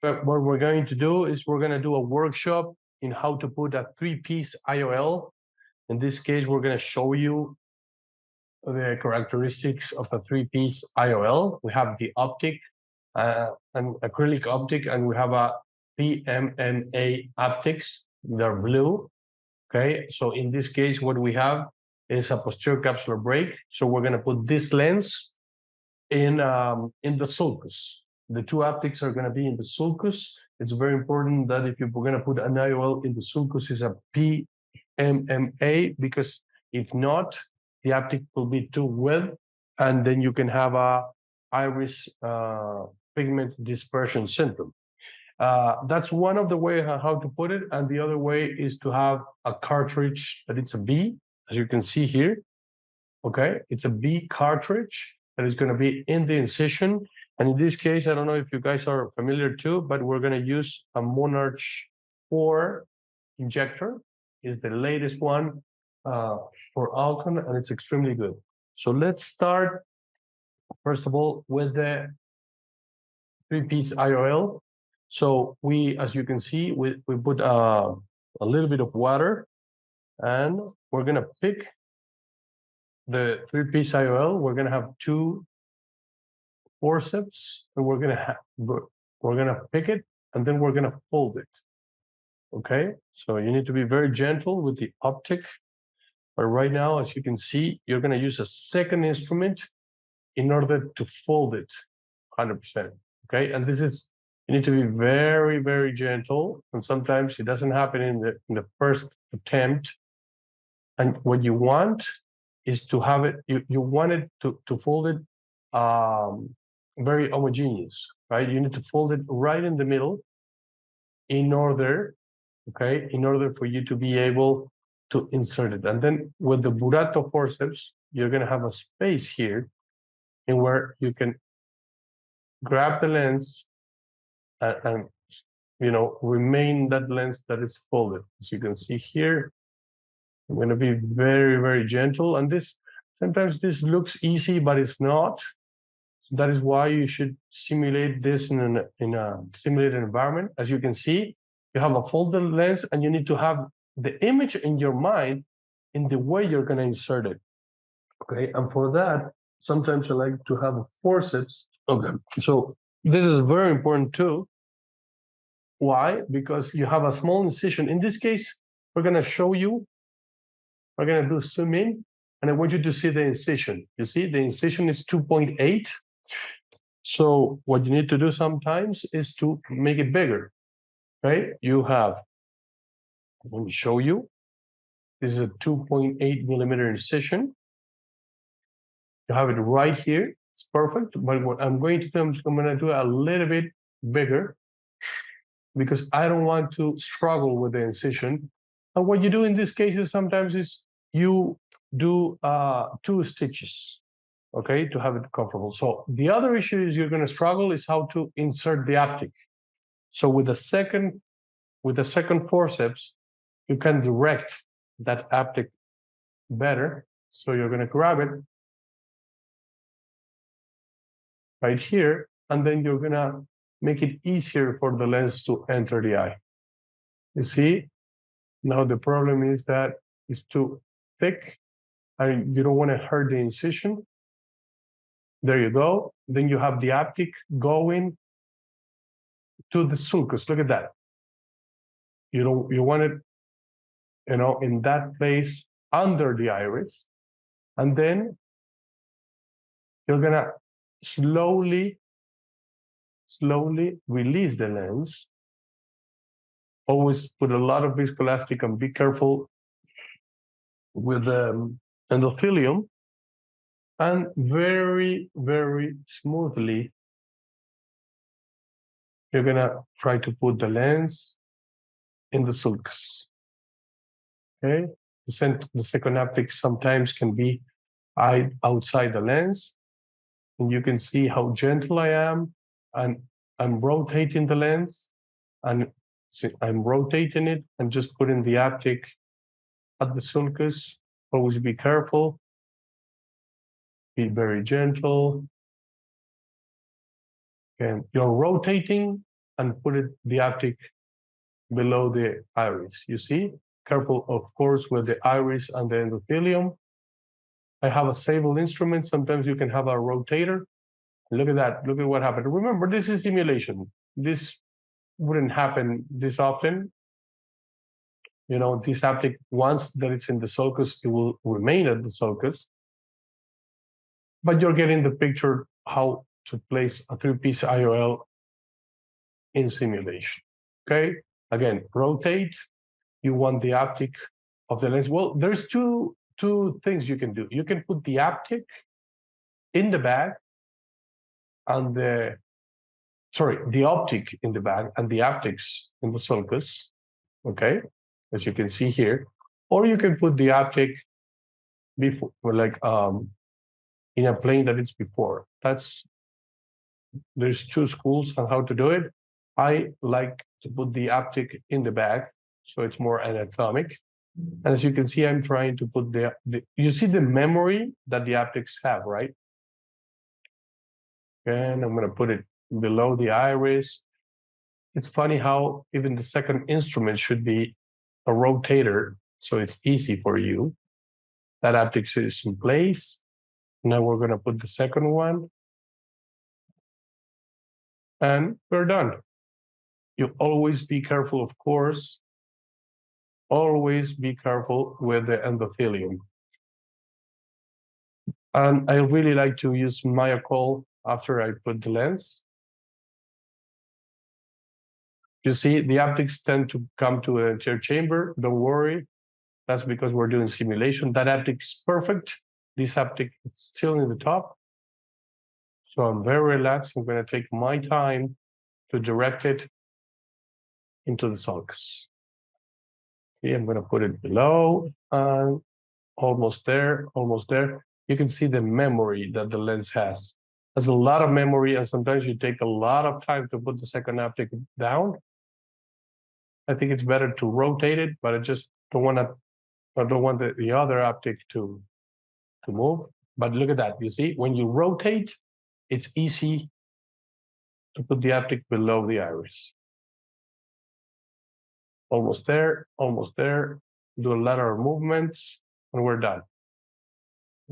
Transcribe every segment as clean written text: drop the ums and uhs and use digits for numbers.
But what we're going to do is we're going to do a workshop in how to put a 3-piece IOL. In this case, we're going to show you the characteristics of a 3-piece IOL. We have the optic, an acrylic optic, and we have a PMMA optics. They're blue. Okay, so in this case, what we have is a posterior capsular break. So we're going to put this lens in the sulcus. The two optics are going to be in the sulcus. It's very important that if you're going to put an IOL in the sulcus, is a PMMA, because if not, the optic will be too wet, and then you can have a iris pigment dispersion syndrome. That's one of the ways how to put it, and the other way is to have a cartridge that it's a B, as you can see here. Okay, it's a B cartridge that is going to be in the incision. And in this case, I don't know if you guys are familiar too, but we're going to use a Monarch 4 injector. It's the latest one for Alcon, and it's extremely good. So let's start, first of all, with the 3-piece IOL. So we, as you can see, we put a little bit of water, and we're going to pick the 3-piece IOL. We're going to have 2 forceps, and we're going to pick it, and then we're going to fold it. Okay, so you need to be very gentle with the optic. But right now, as you can see, you're going to use a second instrument in order to fold it 100%. Okay, and this is, you need to be very, very gentle, and sometimes it doesn't happen in the first attempt. And what you want is to have it, you want it to fold it very homogeneous, right? You need to fold it right in the middle in order, okay, in order for you to be able to insert it. And then with the Burato forceps, you're going to have a space here in where you can grab the lens and you know, remain that lens that is folded. As you can see here, I'm going to be very, very gentle. And this, sometimes this looks easy, but it's not. That is why you should simulate this in a simulated environment. As you can see, you have a folded lens, and you need to have the image in your mind in the way you're going to insert it. Okay, and for that, sometimes I like to have a forceps. Okay, so this is very important too. Why? Because you have a small incision. In this case, we're going to show you, we're going to do zoom in, and I want you to see the incision. You see, the incision is 2.8. So what you need to do sometimes is to make it bigger, right? You have, let me show you. This is a 2.8 millimeter incision. You have it right here. It's perfect. But what I'm going to do, I'm going to do a little bit bigger because I don't want to struggle with the incision. And what you do in this case is sometimes is you do 2 stitches, okay, to have it comfortable. So the other issue is you're going to struggle is how to insert the optic. So with the second forceps, you can direct that optic better. So you're going to grab it right here, and then you're going to make it easier for the lens to enter the eye. You see, now the problem is that it's too thick, and you don't want to hurt the incision. There you go. Then you have the optic going to the sulcus. Look at that. You want it, you know, in that place under the iris, and then you're gonna slowly release the lens. Always put a lot of viscoelastic and be careful with the endothelium, and very, very smoothly you're gonna try to put the lens in the sulcus. Okay, the second optic sometimes can be outside the lens, and you can see how gentle I am, and I'm rotating the lens, and I'm rotating it and just putting the optic at the sulcus. Always be careful, be very gentle. And you're rotating and put the optic below the iris. You see? Careful, of course, with the iris and the endothelium. I have a stable instrument. Sometimes you can have a rotator. Look at that. Look at what happened. Remember, this is simulation. This wouldn't happen this often. You know, this optic, once that it's in the sulcus, it will remain at the sulcus. But you're getting the picture how to place a 3-piece IOL in simulation. Okay? Again, rotate. You want the optic of the lens. Well, there's two things you can do. You can put the optic in the bag and the optic in the bag and the optics in the sulcus, okay, as you can see here. Or you can put the optic before, like in a plane that it's before. There's two schools on how to do it. I like to put the optic in the bag, so it's more anatomic. And as you can see, I'm trying to put you see the memory that the optics have, right? And I'm going to put it below the iris. It's funny how even the second instrument should be a rotator, so it's easy for you. That optics is in place. Now we're going to put the second one. And we're done. You always be careful, of course. Always be careful with the endothelium. And I really like to use Myocol after I put the lens. You see, the optics tend to come to an anterior chamber. Don't worry. That's because we're doing simulation. That optic is perfect. This optic is still in the top. So I'm very relaxed. I'm going to take my time to direct it into the sulcus. Okay, I'm going to put it below and almost there, almost there. You can see the memory that the lens has. There's a lot of memory, and sometimes you take a lot of time to put the second optic down. I think it's better to rotate it, but I just don't want the other optic to move. But look at that. You see, when you rotate, it's easy to put the optic below the iris. Almost there, almost there. Do a lot of movements, and we're done.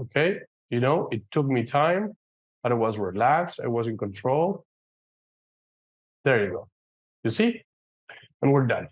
Okay? You know, it took me time, but I was relaxed. I was in control. There you go. You see? And we're done.